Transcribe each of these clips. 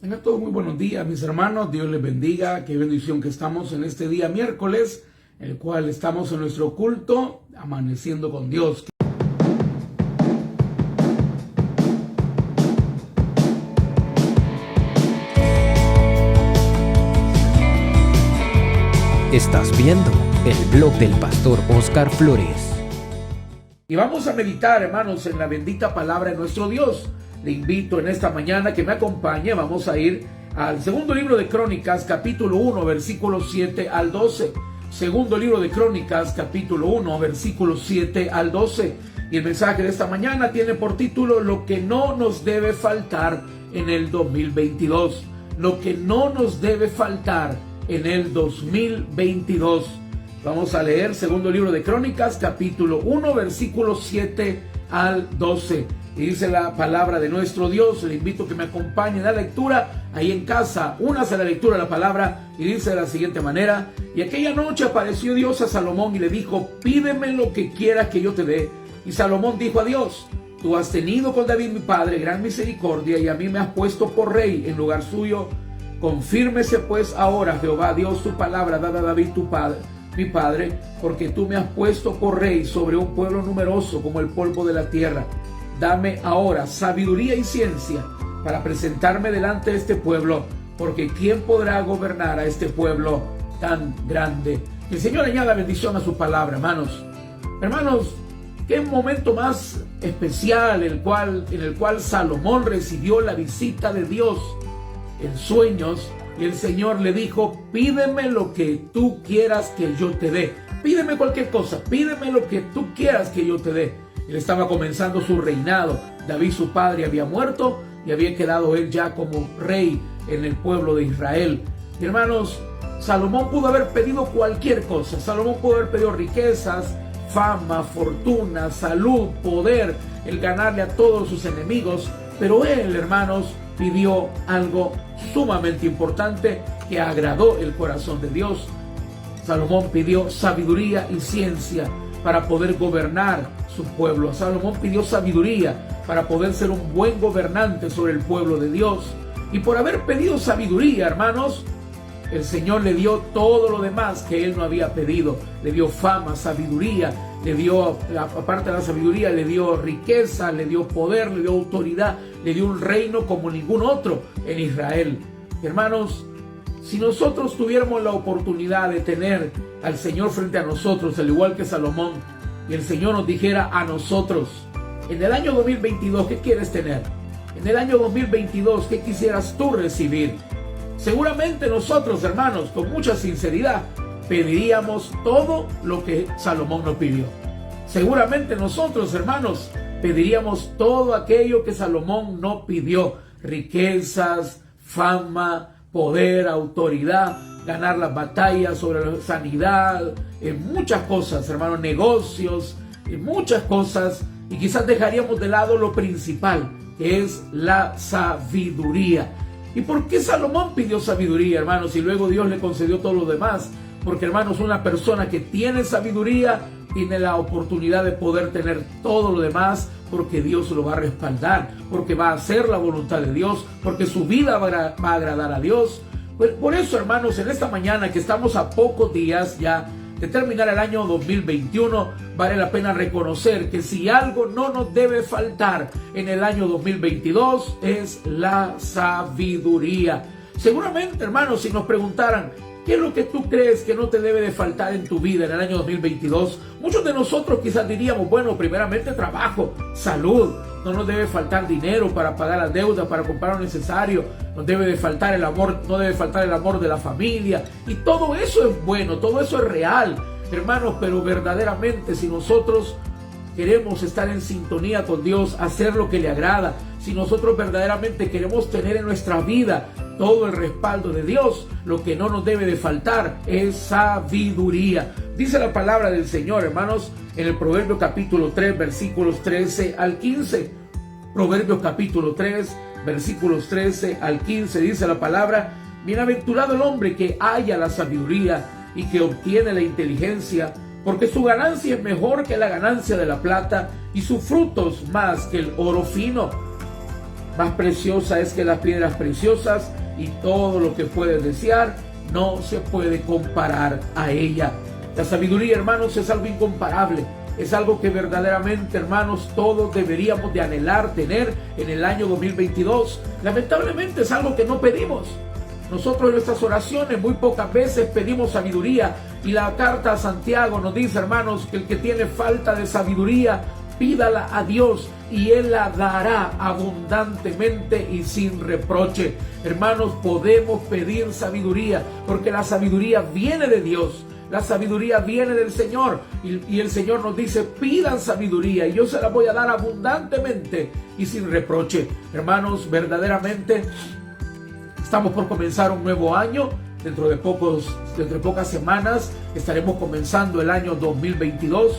Tengan todos muy buenos días, mis hermanos. Dios les bendiga. Qué bendición que estamos en este día miércoles, en el cual estamos en nuestro culto, amaneciendo con Dios. Estás viendo el blog del pastor Oscar Flores. Y vamos a meditar, hermanos, en la bendita palabra de nuestro Dios. Le invito en esta mañana que me acompañe. Vamos a ir al segundo libro de Crónicas, capítulo 1, versículos 7 al 12. Segundo libro de Crónicas, capítulo 1, versículos 7 al 12. Y el mensaje de esta mañana tiene por título: lo que no nos debe faltar en el 2022. Lo que no nos debe faltar en el 2022. Vamos a leer segundo libro de Crónicas, capítulo 1, versículos 7 al 12. Y dice la palabra de nuestro Dios. Le invito a que me acompañe en la lectura ahí en casa. Únase a la lectura de la palabra y dice de la siguiente manera: y aquella noche apareció Dios a Salomón y le dijo: pídeme lo que quieras que yo te dé. Y Salomón dijo a Dios: tú has tenido con David mi padre gran misericordia, y a mí me has puesto por rey en lugar suyo. Confírmese pues ahora, Jehová Dios, tu palabra dada a David tu padre, mi padre, porque tú me has puesto por rey sobre un pueblo numeroso como el polvo de la tierra. Dame ahora sabiduría y ciencia para presentarme delante de este pueblo, porque ¿quién podrá gobernar a este pueblo tan grande? Que el Señor añada bendición a su palabra, hermanos. Hermanos, qué momento más especial en el cual Salomón recibió la visita de Dios en sueños, y el Señor le dijo: pídeme lo que tú quieras que yo te dé. Pídeme cualquier cosa, pídeme lo que tú quieras que yo te dé. Él estaba comenzando su reinado. David, su padre, había muerto y había quedado él ya como rey en el pueblo de Israel. Y hermanos, Salomón pudo haber pedido cualquier cosa. Salomón pudo haber pedido riquezas, fama, fortuna, salud, poder, el ganarle a todos sus enemigos. Pero él, hermanos, pidió algo sumamente importante que agradó el corazón de Dios. Salomón pidió sabiduría y ciencia para poder gobernar su pueblo. Salomón pidió sabiduría para poder ser un buen gobernante sobre el pueblo de Dios. Y por haber pedido sabiduría, hermanos, el Señor le dio todo lo demás que él no había pedido. Le dio fama, sabiduría, le dio, aparte de la sabiduría, le dio riqueza, le dio poder, le dio autoridad, le dio un reino como ningún otro en Israel. Hermanos, si nosotros tuviéramos la oportunidad de tener al Señor frente a nosotros, al igual que Salomón, y el Señor nos dijera a nosotros: en el año 2022, ¿qué quieres tener? En el año 2022, ¿qué quisieras tú recibir? Seguramente nosotros, hermanos, con mucha sinceridad, pediríamos todo lo que Salomón nos pidió. Seguramente nosotros, hermanos, pediríamos todo aquello que Salomón no pidió: riquezas, fama, poder, autoridad, ganar las batallas sobre la sanidad, muchas cosas, hermanos, negocios, muchas cosas. Y quizás dejaríamos de lado lo principal, que es la sabiduría. ¿Y por qué Salomón pidió sabiduría, hermanos, y luego Dios le concedió todo lo demás? Porque, hermanos, una persona que tiene sabiduría tiene la oportunidad de poder tener todo lo demás, porque Dios lo va a respaldar, porque va a hacer la voluntad de Dios, porque su vida va a agradar a Dios. Pues por eso, hermanos, en esta mañana que estamos a pocos días ya de terminar el año 2021, vale la pena reconocer que si algo no nos debe faltar en el año 2022 es la sabiduría. Seguramente, hermanos, si nos preguntaran: ¿qué es lo que tú crees que no te debe de faltar en tu vida en el año 2022? Muchos de nosotros quizás diríamos: bueno, primeramente trabajo, salud, no nos debe faltar dinero para pagar las deudas, para comprar lo necesario, nos debe de faltar el amor, no debe faltar el amor de la familia, y todo eso es bueno, todo eso es real, hermanos. Pero verdaderamente, si nosotros queremos estar en sintonía con Dios, hacer lo que le agrada, si nosotros verdaderamente queremos tener en nuestra vida todo el respaldo de Dios, lo que no nos debe de faltar es sabiduría. Dice la palabra del Señor, hermanos, en el Proverbio capítulo 3, versículos 13 al 15. Proverbios capítulo 3, versículos 13 al 15, dice la palabra: bienaventurado el hombre que halla la sabiduría y que obtiene la inteligencia, porque su ganancia es mejor que la ganancia de la plata, y sus frutos más que el oro fino. Más preciosa es que las piedras preciosas, y todo lo que puedes desear no se puede comparar a ella. La sabiduría, hermanos, es algo incomparable. Es algo que verdaderamente, hermanos, todos deberíamos de anhelar tener en el año 2022. Lamentablemente es algo que no pedimos. Nosotros en nuestras oraciones muy pocas veces pedimos sabiduría, y la carta a Santiago nos dice, hermanos, que el que tiene falta de sabiduría, pídala a Dios y Él la dará abundantemente y sin reproche. Hermanos, podemos pedir sabiduría porque la sabiduría viene de Dios. La sabiduría viene del Señor, y el Señor nos dice, pidan sabiduría y yo se la voy a dar abundantemente y sin reproche. Hermanos, verdaderamente estamos por comenzar un nuevo año. Dentro de pocas semanas estaremos comenzando el año 2022.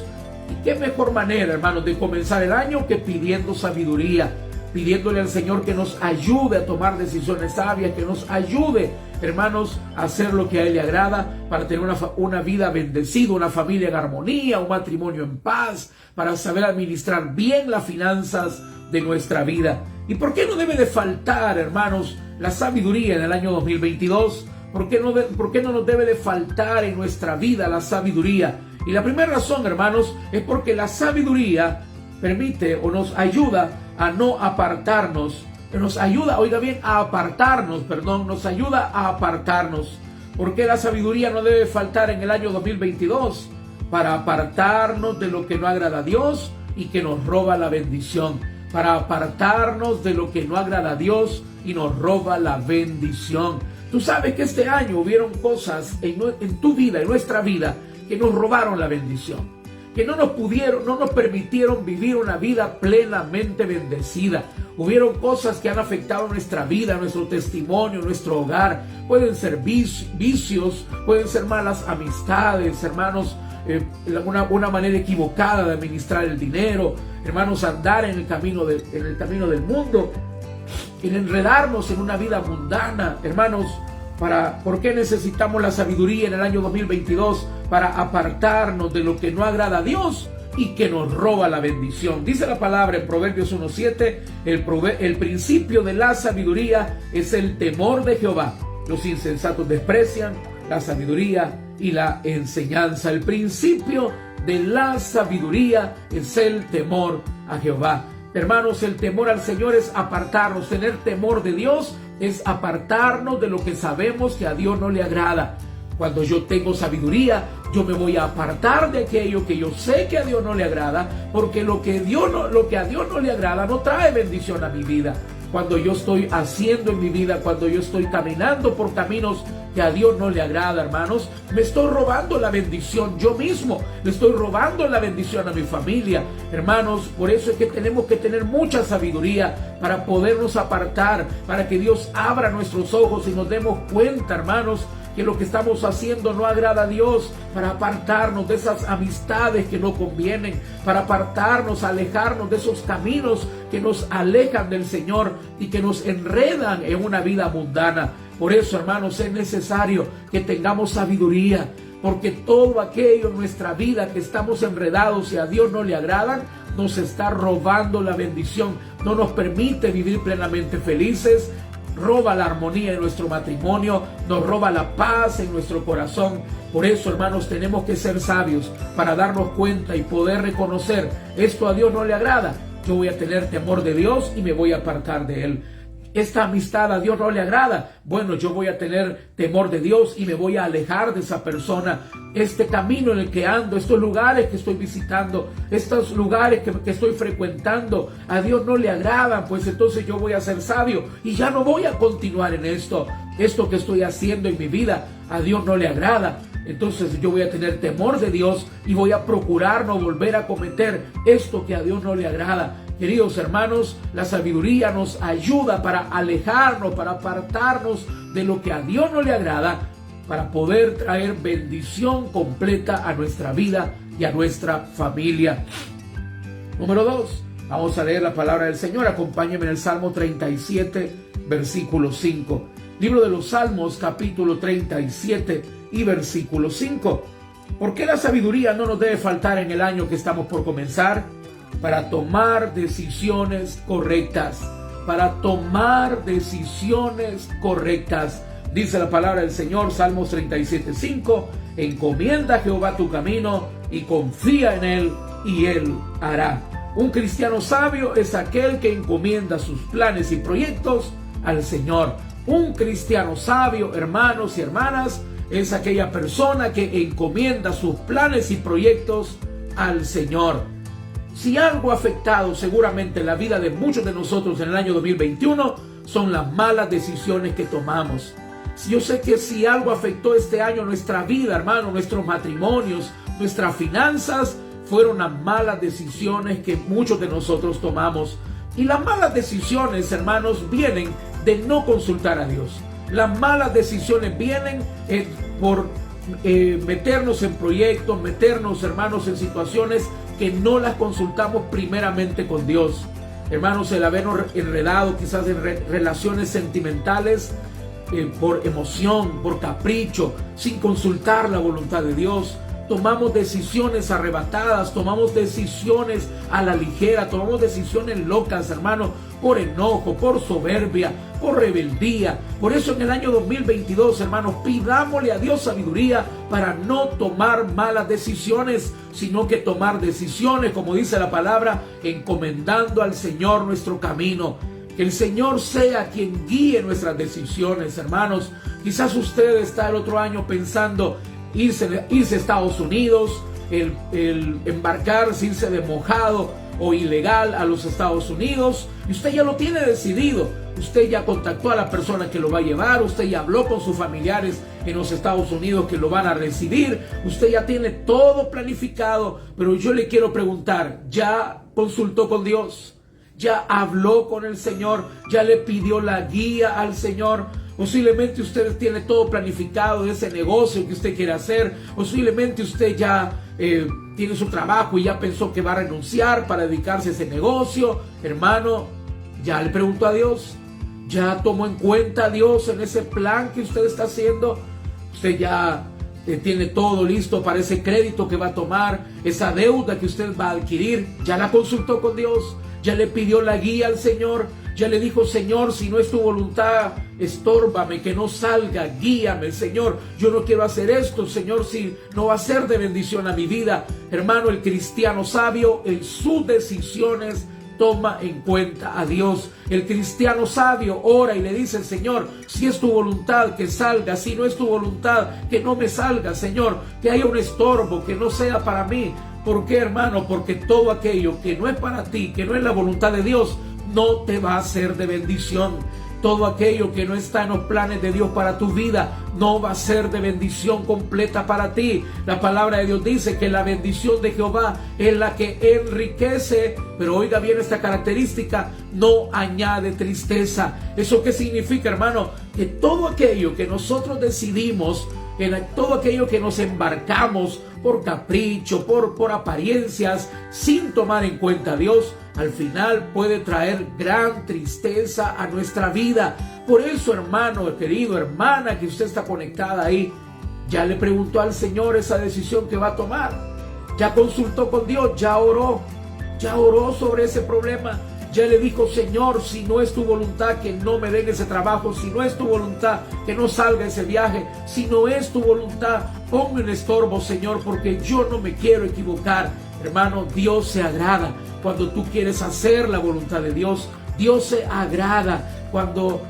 Y qué mejor manera, hermanos, de comenzar el año que pidiendo sabiduría, pidiéndole al Señor que nos ayude a tomar decisiones sabias, que nos ayude, hermanos, a hacer lo que a Él le agrada, para tener una vida bendecida, una familia en armonía, un matrimonio en paz, para saber administrar bien las finanzas de nuestra vida. ¿Y por qué no debe de faltar, hermanos, la sabiduría en el año 2022? ¿Por qué no nos debe de faltar en nuestra vida la sabiduría? Y la primera razón, hermanos, es porque la sabiduría permite o nos ayuda a no apartarnos. Nos ayuda, oiga bien, nos ayuda a apartarnos. ¿Por qué la sabiduría no debe faltar en el año 2022? Para apartarnos de lo que no agrada a Dios y que nos roba la bendición. Para apartarnos de lo que no agrada a Dios y nos roba la bendición. Tú sabes que este año hubieron cosas en tu vida, en nuestra vida, que nos robaron la bendición, que no nos permitieron vivir una vida plenamente bendecida. Hubieron cosas que han afectado nuestra vida, nuestro testimonio, nuestro hogar. Pueden ser vicios, pueden ser malas amistades, hermanos, una manera equivocada de administrar el dinero, hermanos, andar en el camino del mundo, en enredarnos en una vida mundana, hermanos. ¿Por qué necesitamos la sabiduría en el año 2022? Para apartarnos de lo que no agrada a Dios y que nos roba la bendición. Dice la palabra en Proverbios 1:7, el principio de la sabiduría es el temor de Jehová. Los insensatos desprecian la sabiduría y la enseñanza. El principio de la sabiduría es el temor a Jehová. Hermanos, el temor al Señor es apartarnos. Tener temor de Dios es apartarnos de lo que sabemos que a Dios no le agrada. Cuando yo tengo sabiduría, yo me voy a apartar de aquello que yo sé que a Dios no le agrada, porque lo que a Dios no le agrada no trae bendición a mi vida. Cuando yo estoy haciendo en mi vida, cuando yo estoy caminando por caminos que a Dios no le agrada, hermanos, me estoy robando la bendición yo mismo, le estoy robando la bendición a mi familia, hermanos. Por eso es que tenemos que tener mucha sabiduría para podernos apartar, para que Dios abra nuestros ojos y nos demos cuenta, hermanos, que lo que estamos haciendo no agrada a Dios, para apartarnos de esas amistades que no convienen, para apartarnos, alejarnos de esos caminos que nos alejan del Señor y que nos enredan en una vida mundana. Por eso, hermanos, es necesario que tengamos sabiduría, porque todo aquello en nuestra vida que estamos enredados y a Dios no le agradan, nos está robando la bendición, no nos permite vivir plenamente felices, roba la armonía en nuestro matrimonio, nos roba la paz en nuestro corazón. Por eso, hermanos, tenemos que ser sabios para darnos cuenta y poder reconocer: esto a Dios no le agrada, yo voy a tener temor de Dios y me voy a apartar de Él. Esta amistad a Dios no le agrada, bueno, yo voy a tener temor de Dios y me voy a alejar de esa persona. Este camino en el que ando, estos lugares que estoy visitando, estos lugares que estoy frecuentando, a Dios no le agradan, pues entonces yo voy a ser sabio y ya no voy a continuar en esto. Esto que estoy haciendo en mi vida, a Dios no le agrada. Entonces yo voy a tener temor de Dios y voy a procurar no volver a cometer esto que a Dios no le agrada. Queridos hermanos, la sabiduría nos ayuda para alejarnos, para apartarnos de lo que a Dios no le agrada, para poder traer bendición completa a nuestra vida y a nuestra familia. Número 2, vamos a leer la palabra del Señor. Acompáñenme en el Salmo 37, versículo 5. Libro de los Salmos, capítulo 37 y versículo 5. ¿Por qué la sabiduría no nos debe faltar en el año que estamos por comenzar? Para tomar decisiones correctas. para tomar decisiones correctas. Dice la palabra del Señor, Salmos 37:5, encomienda a Jehová tu camino y confía en Él y Él hará. Un cristiano sabio es aquel que encomienda sus planes y proyectos al Señor. Un cristiano sabio, hermanos y hermanas, es aquella persona que encomienda sus planes y proyectos al Señor. Si algo ha afectado seguramente la vida de muchos de nosotros en el año 2021, son las malas decisiones que tomamos. Yo sé que si algo afectó este año nuestra vida, hermano, nuestros matrimonios, nuestras finanzas, fueron las malas decisiones que muchos de nosotros tomamos. Y las malas decisiones, hermanos, vienen de no consultar a Dios. Las malas decisiones vienen por meternos en proyectos, meternos, hermanos, en situaciones que no las consultamos primeramente con Dios. Hermanos, el habernos enredado quizás en relaciones sentimentales por emoción, por capricho, sin consultar la voluntad de Dios. Tomamos decisiones arrebatadas, tomamos decisiones a la ligera, tomamos decisiones locas, hermano, por enojo, por soberbia, por rebeldía. Por eso en el año 2022, hermanos, pidámosle a Dios sabiduría para no tomar malas decisiones, sino que tomar decisiones, como dice la palabra, encomendando al Señor nuestro camino. Que el Señor sea quien guíe nuestras decisiones, hermanos. Quizás usted está el otro año pensando irse a Estados Unidos, el embarcarse, irse de mojado o ilegal a los Estados Unidos, y usted ya lo tiene decidido. Usted ya contactó a la persona que lo va a llevar, usted ya habló con sus familiares en los Estados Unidos que lo van a recibir, usted ya tiene todo planificado, pero yo le quiero preguntar, ¿ya consultó con Dios? ¿Ya habló con el Señor? ¿Ya le pidió la guía al Señor? Posiblemente usted tiene todo planificado de ese negocio que usted quiere hacer. Posiblemente usted ya tiene su trabajo y ya pensó que va a renunciar para dedicarse a ese negocio. Hermano, ¿ya le preguntó a Dios? ¿Ya tomó en cuenta a Dios en ese plan que usted está haciendo? Usted ya tiene todo listo para ese crédito que va a tomar, esa deuda que usted va a adquirir. ¿Ya la consultó con Dios? ¿Ya le pidió la guía al Señor? ¿Ya le dijo, Señor, si no es tu voluntad, estórbame, que no salga, guíame, Señor? Yo no quiero hacer esto, Señor, si no va a ser de bendición a mi vida. Hermano, el cristiano sabio en sus decisiones toma en cuenta a Dios. El cristiano sabio ora y le dice, Señor, si es tu voluntad que salga, si no es tu voluntad que no me salga, Señor, que haya un estorbo, que no sea para mí. ¿Por qué, hermano? Porque todo aquello que no es para ti, que no es la voluntad de Dios, no te va a ser de bendición. Todo aquello que no está en los planes de Dios para tu vida no va a ser de bendición completa para ti. La palabra de Dios dice que la bendición de Jehová es la que enriquece, pero oiga bien esta característica, no añade tristeza. ¿Eso qué significa, hermano? Que todo aquello que nosotros decidimos, todo aquello que nos embarcamos por capricho, por apariencias, sin tomar en cuenta a Dios, al final puede traer gran tristeza a nuestra vida. Por eso, hermano querido, hermana que usted está conectada ahí, ya le preguntó al Señor esa decisión que va a tomar, ya consultó con Dios, ya oró sobre ese problema. Ya le dijo, Señor, si no es tu voluntad que no me den ese trabajo, si no es tu voluntad que no salga ese viaje, si no es tu voluntad, ponme un estorbo, Señor, porque yo no me quiero equivocar. Hermano, Dios se agrada cuando tú quieres hacer la voluntad de Dios. Dios se agrada cuando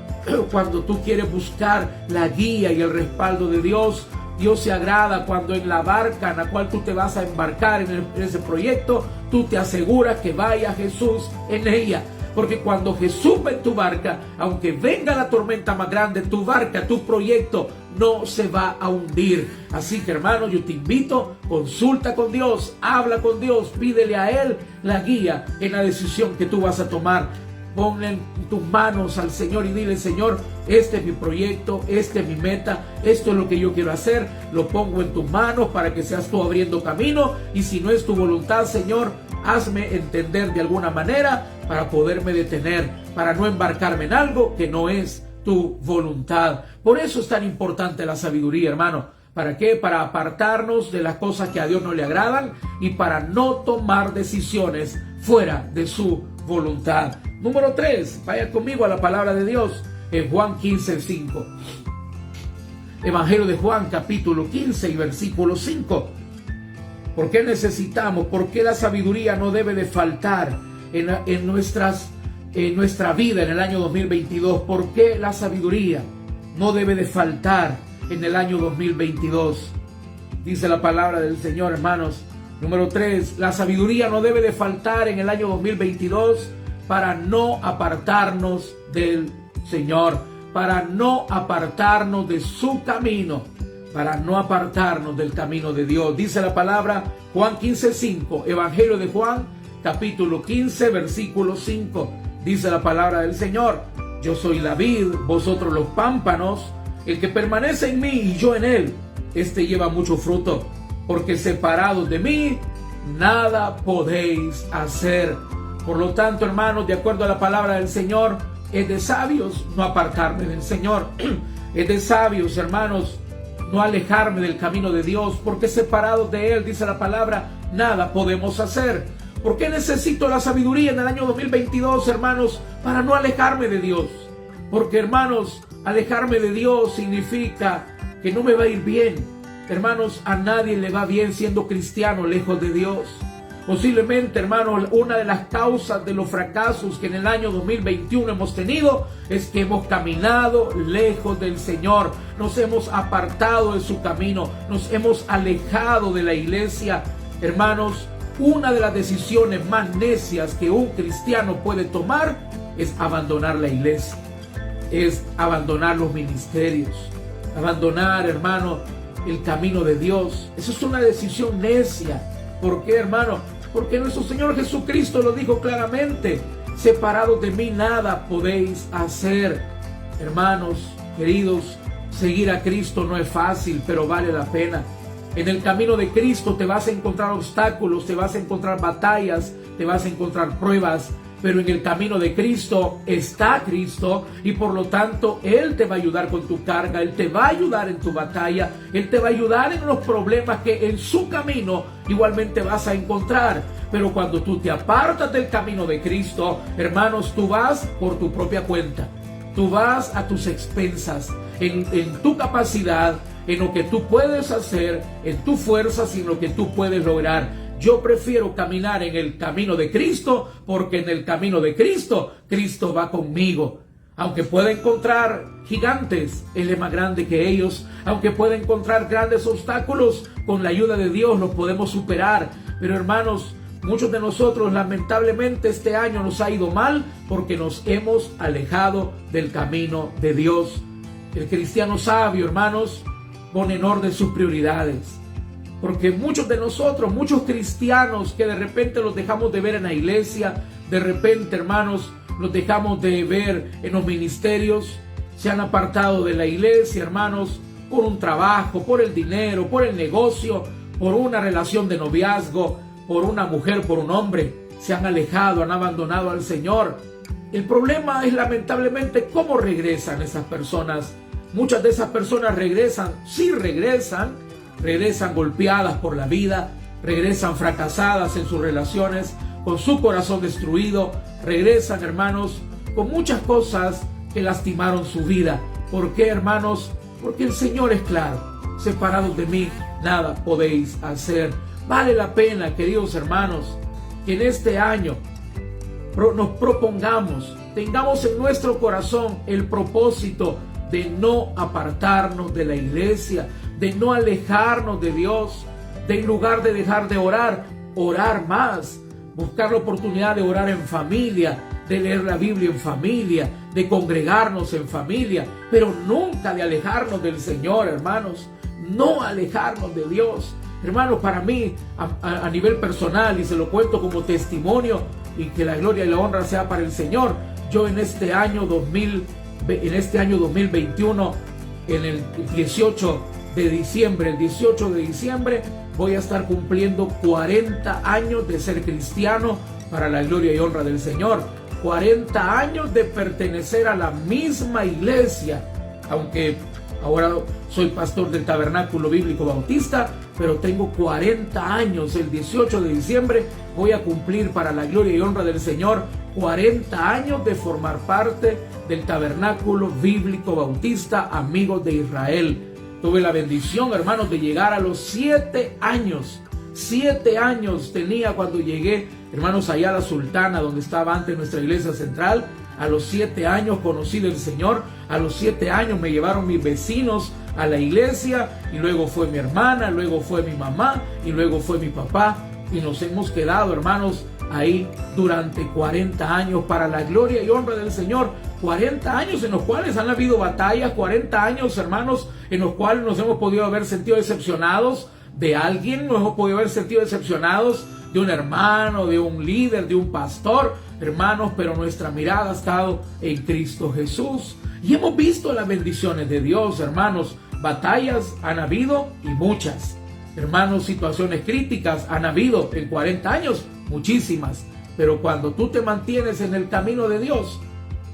tú quieres buscar la guía y el respaldo de Dios. Dios se agrada cuando en la barca en la cual tú te vas a embarcar en ese proyecto, tú te aseguras que vaya Jesús en ella. Porque cuando Jesús va en tu barca, aunque venga la tormenta más grande, tu barca, tu proyecto no se va a hundir. Así que, hermano, yo te invito, consulta con Dios, habla con Dios, pídele a Él la guía en la decisión que tú vas a tomar. Ponle en tus manos al Señor y dile, Señor, este es mi proyecto, esta es mi meta, esto es lo que yo quiero hacer, lo pongo en tus manos para que seas tú abriendo camino, y si no es tu voluntad, Señor, hazme entender de alguna manera para poderme detener, para no embarcarme en algo que no es tu voluntad. Por eso es tan importante la sabiduría, hermano. ¿Para qué? Para apartarnos de las cosas que a Dios no le agradan y para no tomar decisiones fuera de su voluntad. Número 3, vaya conmigo a la palabra de Dios en Juan 15:5. Evangelio de Juan, capítulo 15 y versículo 5. ¿Por qué necesitamos? ¿Por qué la sabiduría no debe de faltar en nuestra vida en el año 2022? ¿Por qué la sabiduría no debe de faltar en el año 2022? Dice la palabra del Señor, hermanos. Número 3, la sabiduría no debe de faltar en el año 2022 para no apartarnos del Señor, para no apartarnos de su camino, para no apartarnos del camino de Dios. Dice la palabra, Juan 15:5, Evangelio de Juan, capítulo 15, versículo 5. Dice la palabra del Señor: yo soy la vid, vosotros los pámpanos. El que permanece en mí y yo en él, este lleva mucho fruto, porque separados de mí, nada podéis hacer. Por lo tanto, hermanos, de acuerdo a la palabra del Señor, es de sabios no apartarme del Señor. Es de sabios, hermanos, no alejarme del camino de Dios, porque separados de Él, dice la palabra, nada podemos hacer. ¿Por qué necesito la sabiduría en el año 2022, hermanos? Para no alejarme de Dios. Porque, hermanos, alejarme de Dios significa que no me va a ir bien. Hermanos, a nadie le va bien siendo cristiano lejos de Dios. Posiblemente, hermanos, una de las causas de los fracasos que en el año 2021 hemos tenido es que hemos caminado lejos del Señor. Nos hemos apartado de su camino, nos hemos alejado de la iglesia. Hermanos, una de las decisiones más necias que un cristiano puede tomar es abandonar la iglesia, es abandonar los ministerios, abandonar, hermano, el camino de Dios. Eso es una decisión necia. ¿Por qué, hermano? Porque nuestro Señor Jesucristo lo dijo claramente: separados de mí nada podéis hacer. Hermanos queridos, seguir a Cristo no es fácil, pero vale la pena. En el camino de Cristo te vas a encontrar obstáculos, te vas a encontrar batallas, te vas a encontrar pruebas, pero en el camino de Cristo está Cristo y por lo tanto Él te va a ayudar con tu carga, Él te va a ayudar en tu batalla, Él te va a ayudar en los problemas que en su camino igualmente vas a encontrar. Pero cuando tú te apartas del camino de Cristo, hermanos, tú vas por tu propia cuenta, tú vas a tus expensas, en tu capacidad, en lo que tú puedes hacer, en tu fuerza, en lo que tú puedes lograr. Yo prefiero caminar en el camino de Cristo, porque en el camino de Cristo, Cristo va conmigo. Aunque pueda encontrar gigantes, Él es más grande que ellos. Aunque pueda encontrar grandes obstáculos, con la ayuda de Dios los podemos superar. Pero, hermanos, muchos de nosotros lamentablemente este año nos ha ido mal porque nos hemos alejado del camino de Dios. El cristiano sabio, hermanos, pone en orden sus prioridades. Porque muchos de nosotros, muchos cristianos que de repente los dejamos de ver en la iglesia, de repente, hermanos, los dejamos de ver en los ministerios, se han apartado de la iglesia, hermanos, por un trabajo, por el dinero, por el negocio, por una relación de noviazgo, por una mujer, por un hombre. Se han alejado, han abandonado al Señor. El problema es lamentablemente cómo regresan esas personas. Muchas de esas personas regresan, sí regresan golpeadas por la vida, regresan fracasadas en sus relaciones, con su corazón destruido, regresan, hermanos, con muchas cosas que lastimaron su vida. ¿Por qué, hermanos? Porque el Señor es claro: separados de mí, nada podéis hacer. Vale la pena, queridos hermanos, que en este año nos propongamos, tengamos en nuestro corazón el propósito de no apartarnos de la iglesia, de no alejarnos de Dios, de en lugar de dejar de orar, orar más, buscar la oportunidad de orar en familia, de leer la Biblia en familia, de congregarnos en familia, pero nunca de alejarnos del Señor, hermanos, no alejarnos de Dios. Hermanos, para mí, a nivel personal, y se lo cuento como testimonio, y que la gloria y la honra sea para el Señor, yo en este año 2021, en el 18 de diciembre, voy a estar cumpliendo 40 años de ser cristiano para la gloria y honra del Señor. 40 años de pertenecer a la misma iglesia, aunque ahora soy pastor del Tabernáculo Bíblico Bautista, pero tengo 40 años. El 18 de diciembre voy a cumplir para la gloria y honra del Señor 40 años de formar parte del Tabernáculo Bíblico Bautista Amigos de Israel. Tuve la bendición, hermanos, de llegar a los 7 años. 7 años tenía cuando llegué, hermanos, allá a la Sultana, donde estaba antes nuestra iglesia central. A los 7 años conocí del Señor. A los 7 años me llevaron mis vecinos a la iglesia, y luego fue mi hermana, luego fue mi mamá, y luego fue mi papá, y nos hemos quedado, hermanos, ahí durante 40 años para la gloria y honra del Señor. 40 años en los cuales han habido batallas, 40 años, hermanos, en los cuales nos hemos podido haber sentido decepcionados de alguien, nos hemos podido haber sentido decepcionados de un hermano, de un líder, de un pastor, hermanos, pero nuestra mirada ha estado en Cristo Jesús. Y hemos visto las bendiciones de Dios, hermanos. Batallas han habido y muchas. Hermanos, situaciones críticas han habido en 40 años, muchísimas. Pero cuando tú te mantienes en el camino de Dios,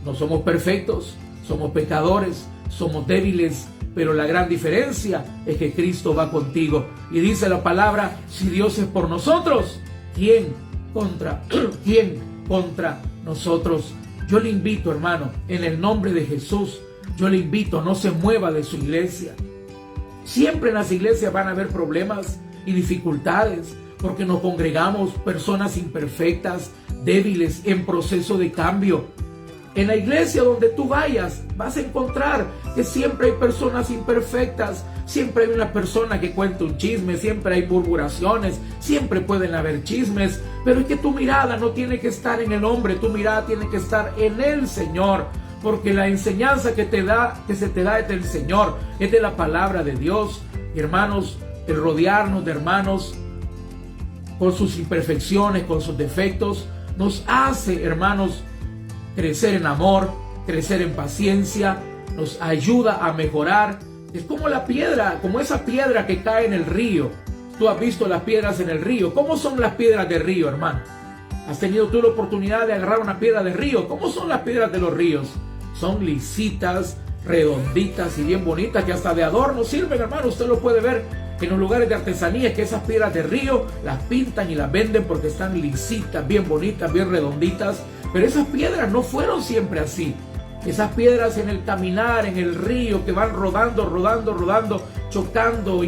no somos perfectos, somos pecadores, somos débiles, pero la gran diferencia es que Cristo va contigo. Y dice la palabra, si Dios es por nosotros, ¿quién contra nosotros? Yo le invito, hermano, en el nombre de Jesús, yo le invito, no se mueva de su iglesia. Siempre en las iglesias van a haber problemas y dificultades, porque nos congregamos personas imperfectas, débiles, en proceso de cambio. En la iglesia donde tú vayas, vas a encontrar que siempre hay personas imperfectas, siempre hay una persona que cuenta un chisme, siempre hay murmuraciones, siempre pueden haber chismes, pero es que tu mirada no tiene que estar en el hombre, tu mirada tiene que estar en el Señor, porque la enseñanza que se te da es del Señor, es de la palabra de Dios. Y hermanos, el rodearnos de hermanos con sus imperfecciones, con sus defectos, nos hace, hermanos, crecer en amor, crecer en paciencia, nos ayuda a mejorar. Es como la piedra, como esa piedra que cae en el río. Tú has visto las piedras en el río. ¿Cómo son las piedras del río, hermano? ¿Has tenido tú la oportunidad de agarrar una piedra de río? ¿Cómo son las piedras de los ríos? Son lisitas, redonditas y bien bonitas, que hasta de adorno sirven, hermano. Usted lo puede ver en los lugares de artesanía, que esas piedras de río las pintan y las venden porque están lisitas, bien bonitas, bien redonditas. Pero esas piedras no fueron siempre así. Esas piedras en el caminar, en el río, que van rodando, chocando,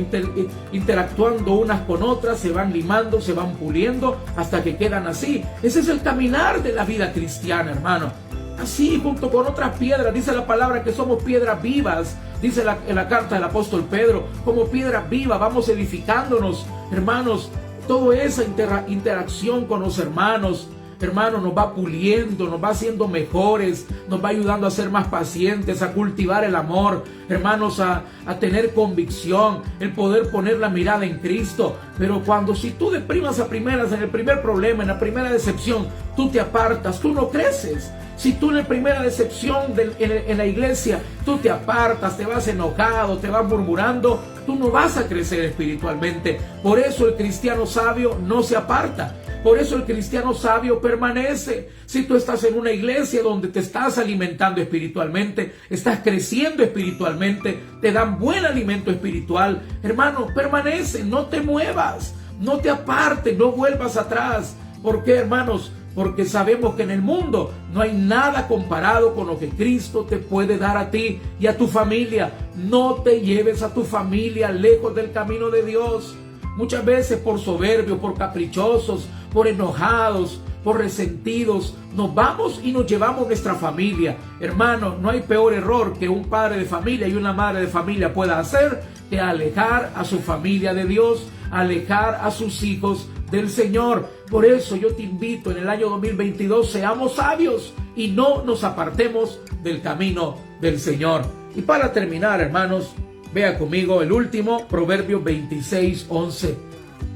interactuando unas con otras, se van limando, se van puliendo hasta que quedan así. Ese es el caminar de la vida cristiana, hermano. Así, junto con otras piedras, dice la palabra que somos piedras vivas. Dice en la carta del apóstol Pedro, como piedras vivas, vamos edificándonos, hermanos. Toda esa interacción con los hermanos, nos va puliendo, nos va haciendo mejores, nos va ayudando a ser más pacientes, a cultivar el amor, hermanos, a tener convicción, el poder poner la mirada en Cristo. Pero cuando si tú de primas a primeras, en el primer problema, en la primera decepción, tú te apartas, tú no creces. Si tú en la primera decepción en la iglesia, tú te apartas, te vas enojado, te vas murmurando, tú no vas a crecer espiritualmente. Por eso el cristiano sabio no se aparta. Por eso el cristiano sabio permanece. Si tú estás en una iglesia donde te estás alimentando espiritualmente, estás creciendo espiritualmente, te dan buen alimento espiritual, hermano, permanece, no te muevas, no te apartes, no vuelvas atrás. ¿Por qué, hermanos? Porque sabemos que en el mundo no hay nada comparado con lo que Cristo te puede dar a ti y a tu familia. No te lleves a tu familia lejos del camino de Dios. Muchas veces por soberbios, por caprichosos, por enojados, por resentidos, nos vamos y nos llevamos nuestra familia. Hermano, no hay peor error que un padre de familia y una madre de familia pueda hacer que alejar a su familia de Dios, alejar a sus hijos del Señor. Por eso yo te invito, en el año 2022, seamos sabios y no nos apartemos del camino del Señor. Y para terminar, hermanos, vea conmigo el último, Proverbios 26:11.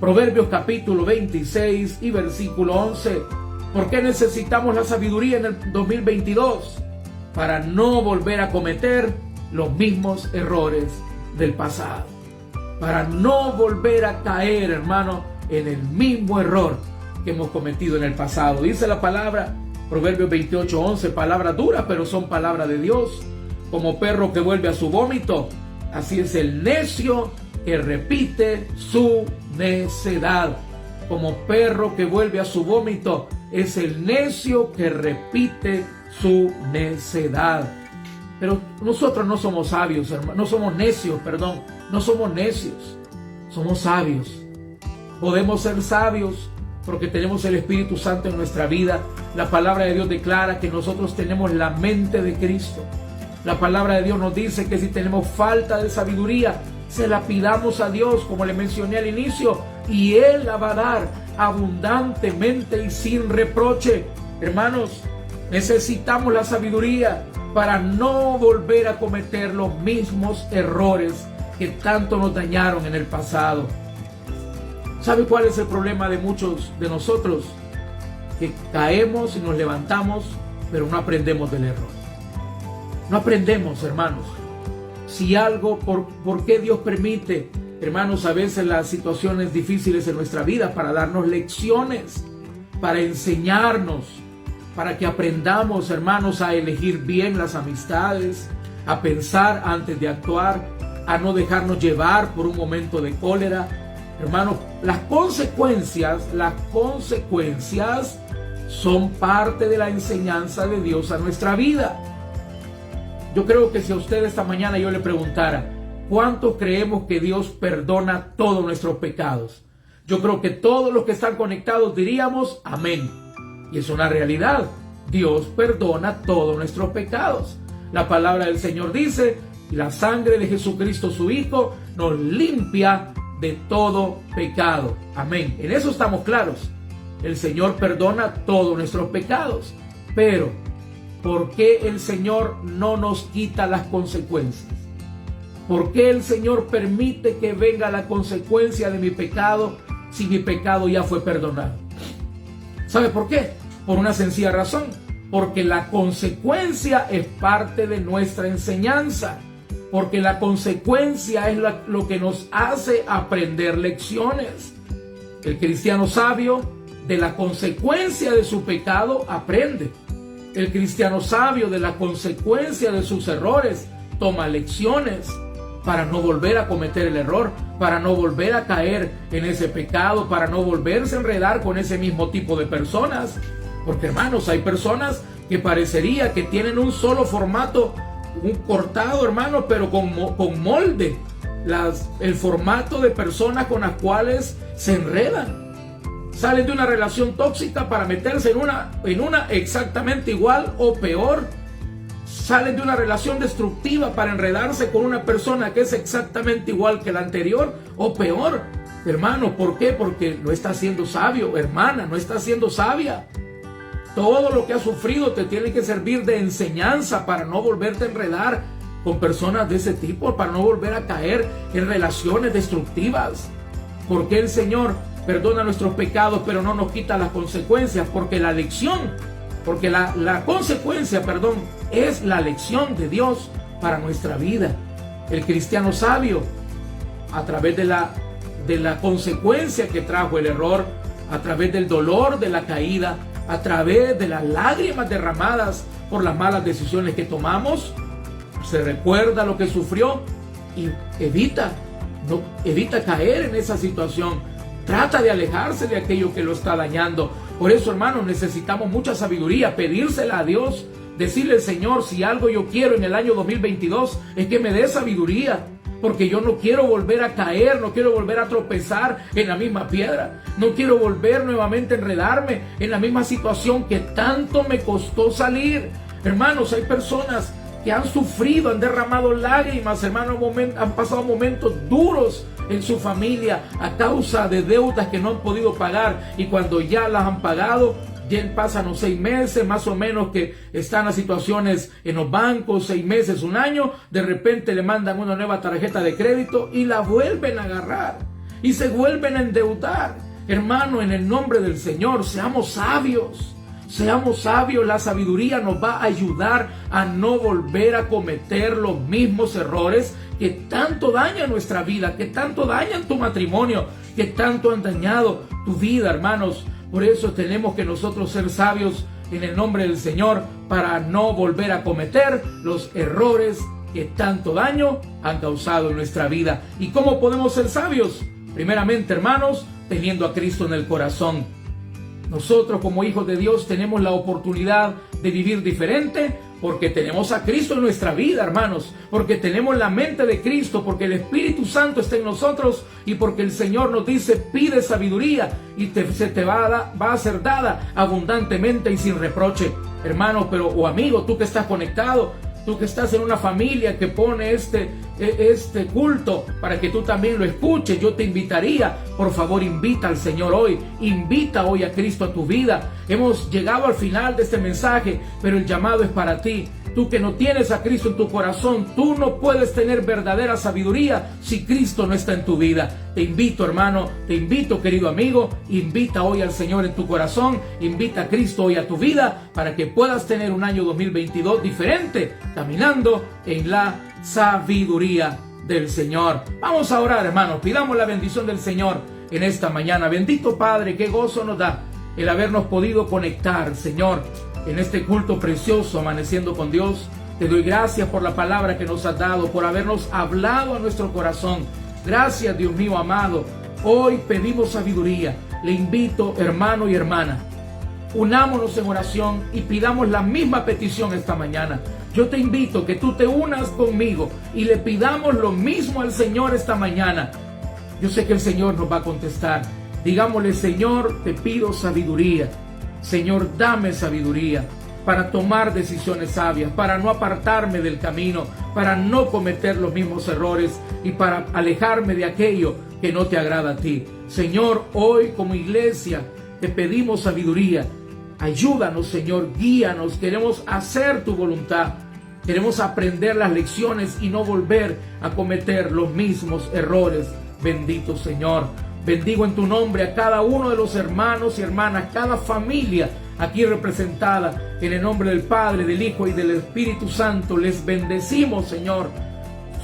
Proverbios capítulo 26 y versículo 11. ¿Por qué necesitamos la sabiduría en el 2022? Para no volver a cometer los mismos errores del pasado. Para no volver a caer, hermano, en el mismo error que hemos cometido en el pasado. Dice la palabra, Proverbios 28:11, palabras duras, pero son palabras de Dios. Como perro que vuelve a su vómito, así es el necio que repite su necedad. Como perro que vuelve a su vómito, es el necio que repite su necedad. Pero nosotros no somos sabios, hermano, no somos necios, somos sabios. Podemos ser sabios porque tenemos el Espíritu Santo en nuestra vida. La palabra de Dios declara que nosotros tenemos la mente de Cristo. La palabra de Dios nos dice que si tenemos falta de sabiduría, se la pidamos a Dios, como le mencioné al inicio, y Él la va a dar abundantemente y sin reproche. Hermanos, necesitamos la sabiduría para no volver a cometer los mismos errores que tanto nos dañaron en el pasado. ¿Sabe cuál es el problema de muchos de nosotros? Que caemos y nos levantamos, pero no aprendemos del error. No aprendemos, hermanos. Si algo, ¿por qué Dios permite, hermanos, a veces las situaciones difíciles en nuestra vida? Para darnos lecciones, para enseñarnos, para que aprendamos, hermanos, a elegir bien las amistades, a pensar antes de actuar, a no dejarnos llevar por un momento de cólera. Hermanos, las consecuencias son parte de la enseñanza de Dios a nuestra vida. Yo creo que si a usted esta mañana yo le preguntara, ¿cuántos creemos que Dios perdona todos nuestros pecados? Yo creo que todos los que están conectados diríamos amén. Y es una realidad. Dios perdona todos nuestros pecados. La palabra del Señor dice, y la sangre de Jesucristo su Hijo nos limpia de todo pecado. Amén. En eso estamos claros. El Señor perdona todos nuestros pecados. Pero, ¿por qué el Señor no nos quita las consecuencias? ¿Por qué el Señor permite que venga la consecuencia de mi pecado si mi pecado ya fue perdonado? ¿Sabe por qué? Por una sencilla razón. Porque la consecuencia es parte de nuestra enseñanza. Porque la consecuencia es lo que nos hace aprender lecciones. El cristiano sabio de la consecuencia de su pecado aprende. El cristiano sabio de la consecuencia de sus errores toma lecciones para no volver a cometer el error, para no volver a caer en ese pecado, para no volverse a enredar con ese mismo tipo de personas. Porque, hermanos, hay personas que parecería que tienen un solo formato, un cortado, hermano, pero con molde. El formato de personas con las cuales se enredan. Salen de una relación tóxica para meterse en una exactamente igual o peor. Salen de una relación destructiva para enredarse con una persona que es exactamente igual que la anterior o peor. Hermano, ¿por qué? Porque no estás siendo sabio, hermana, no estás siendo sabia. Todo lo que has sufrido te tiene que servir de enseñanza para no volverte a enredar con personas de ese tipo, para no volver a caer en relaciones destructivas. ¿Por qué el Señor perdona nuestros pecados pero no nos quita las consecuencias? Porque la consecuencia, es la lección de Dios para nuestra vida. El cristiano sabio, a través de la consecuencia que trajo el error, a través del dolor de la caída, a través de las lágrimas derramadas por las malas decisiones que tomamos, se recuerda lo que sufrió y evita caer en esa situación. Trata de alejarse de aquello que lo está dañando. Por eso, hermanos, necesitamos mucha sabiduría, pedírsela a Dios, decirle al Señor, si algo yo quiero en el año 2022 es que me dé sabiduría, porque yo no quiero volver a caer, no quiero volver a tropezar en la misma piedra, no quiero volver nuevamente a enredarme en la misma situación que tanto me costó salir. Hermanos, hay personas que han sufrido, han derramado lágrimas, hermanos, han pasado momentos duros en su familia a causa de deudas que no han podido pagar, y cuando ya las han pagado, ya pasan los 6 meses más o menos que están las situaciones en los bancos, 6 meses, un año, de repente le mandan una nueva tarjeta de crédito y la vuelven a agarrar y se vuelven a endeudar. Hermano, en el nombre del Señor, seamos sabios. Seamos sabios, la sabiduría nos va a ayudar a no volver a cometer los mismos errores que tanto dañan nuestra vida, que tanto dañan tu matrimonio, que tanto han dañado tu vida, hermanos. Por eso tenemos que nosotros ser sabios en el nombre del Señor para no volver a cometer los errores que tanto daño han causado en nuestra vida. ¿Y cómo podemos ser sabios? Primeramente, hermanos, teniendo a Cristo en el corazón. Nosotros como hijos de Dios tenemos la oportunidad de vivir diferente porque tenemos a Cristo en nuestra vida, hermanos, porque tenemos la mente de Cristo, porque el Espíritu Santo está en nosotros y porque el Señor nos dice: pide sabiduría y se te va a ser dada abundantemente y sin reproche. Hermano, o amigo, tú que estás conectado, tú que estás en una familia que pone este culto para que tú también lo escuches, yo te invitaría, por favor, invita al Señor hoy, invita hoy a Cristo a tu vida. Hemos llegado al final de este mensaje, pero el llamado es para ti. Tú que no tienes a Cristo en tu corazón, tú no puedes tener verdadera sabiduría si Cristo no está en tu vida. Te invito, hermano, te invito, querido amigo, invita hoy al Señor en tu corazón, invita a Cristo hoy a tu vida para que puedas tener un año 2022 diferente, caminando en la sabiduría del Señor. Vamos a orar, hermanos, pidamos la bendición del Señor en esta mañana. Bendito Padre, qué gozo nos da el habernos podido conectar, Señor, en este culto precioso, amaneciendo con Dios. Te doy gracias por la palabra que nos has dado, por habernos hablado a nuestro corazón. Gracias, Dios mío amado. Hoy pedimos sabiduría. Le invito, hermano y hermana, unámonos en oración y pidamos la misma petición esta mañana. Yo te invito que tú te unas conmigo y le pidamos lo mismo al Señor esta mañana. Yo sé que el Señor nos va a contestar. Digámosle: Señor, te pido sabiduría. Señor, dame sabiduría para tomar decisiones sabias, para no apartarme del camino, para no cometer los mismos errores y para alejarme de aquello que no te agrada a ti. Señor, hoy como iglesia te pedimos sabiduría. Ayúdanos, Señor, guíanos. Queremos hacer tu voluntad. Queremos aprender las lecciones y no volver a cometer los mismos errores. Bendito Señor. Bendigo en tu nombre a cada uno de los hermanos y hermanas, cada familia aquí representada, en el nombre del Padre, del Hijo y del Espíritu Santo. Les bendecimos, Señor.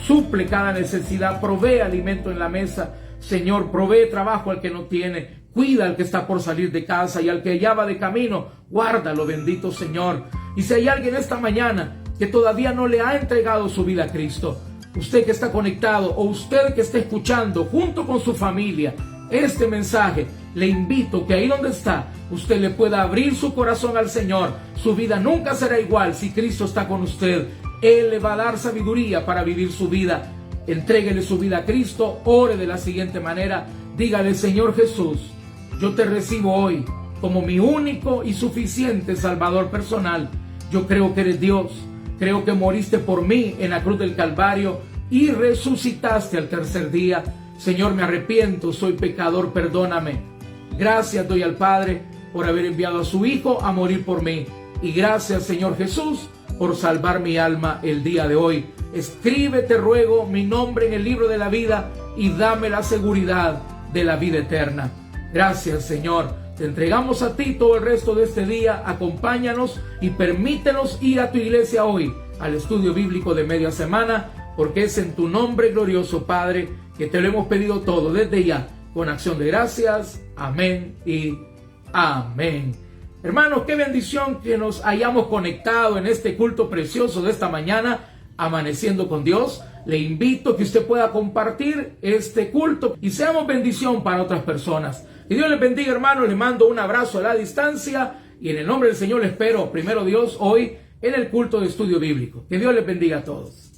Suple cada necesidad, provee alimento en la mesa, Señor, provee trabajo al que no tiene, cuida al que está por salir de casa y al que ya va de camino, guárdalo, bendito Señor. Y si hay alguien esta mañana que todavía no le ha entregado su vida a Cristo, usted que está conectado o usted que está escuchando junto con su familia este mensaje, le invito que ahí donde está, usted le pueda abrir su corazón al Señor. Su vida nunca será igual si Cristo está con usted. Él le va a dar sabiduría para vivir su vida. Entréguele su vida a Cristo, ore de la siguiente manera. Dígale: Señor Jesús, yo te recibo hoy como mi único y suficiente Salvador personal. Yo creo que eres Dios. Creo que moriste por mí en la cruz del Calvario y resucitaste al tercer día. Señor, me arrepiento, soy pecador, perdóname. Gracias doy al Padre por haber enviado a su Hijo a morir por mí. Y gracias, Señor Jesús, por salvar mi alma el día de hoy. Escribe, te ruego, mi nombre en el libro de la vida y dame la seguridad de la vida eterna. Gracias, Señor. Te entregamos a ti todo el resto de este día. Acompáñanos y permítenos ir a tu iglesia hoy, al estudio bíblico de media semana, porque es en tu nombre glorioso, Padre, que te lo hemos pedido todo desde ya, con acción de gracias. Amén y amén. Hermanos, qué bendición que nos hayamos conectado en este culto precioso de esta mañana, amaneciendo con Dios. Le invito a que usted pueda compartir este culto y seamos bendición para otras personas. Que Dios les bendiga, hermanos. Les mando un abrazo a la distancia y en el nombre del Señor les espero, primero Dios, hoy en el culto de estudio bíblico. Que Dios les bendiga a todos.